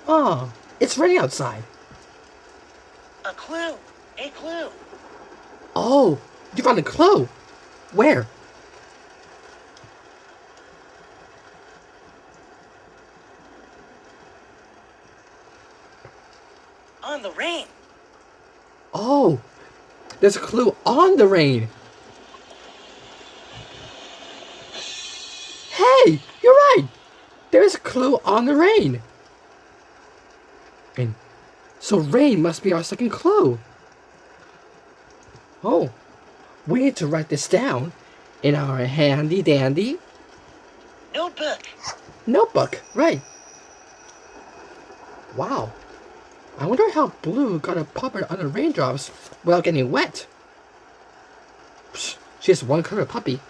Oh, it's raining outside. A clue! A clue! Oh, you found a clue. Where? On the rain! Oh, there's a clue on the rain. Hey, you're right. There is a clue on the rain. And so rain must be our second clue. Oh, we need to write this down in our handy dandy Notebook! notebook. Right. Wow. I wonder how Blue got a puppet on the raindrops without getting wet. Psh, she has one color puppy.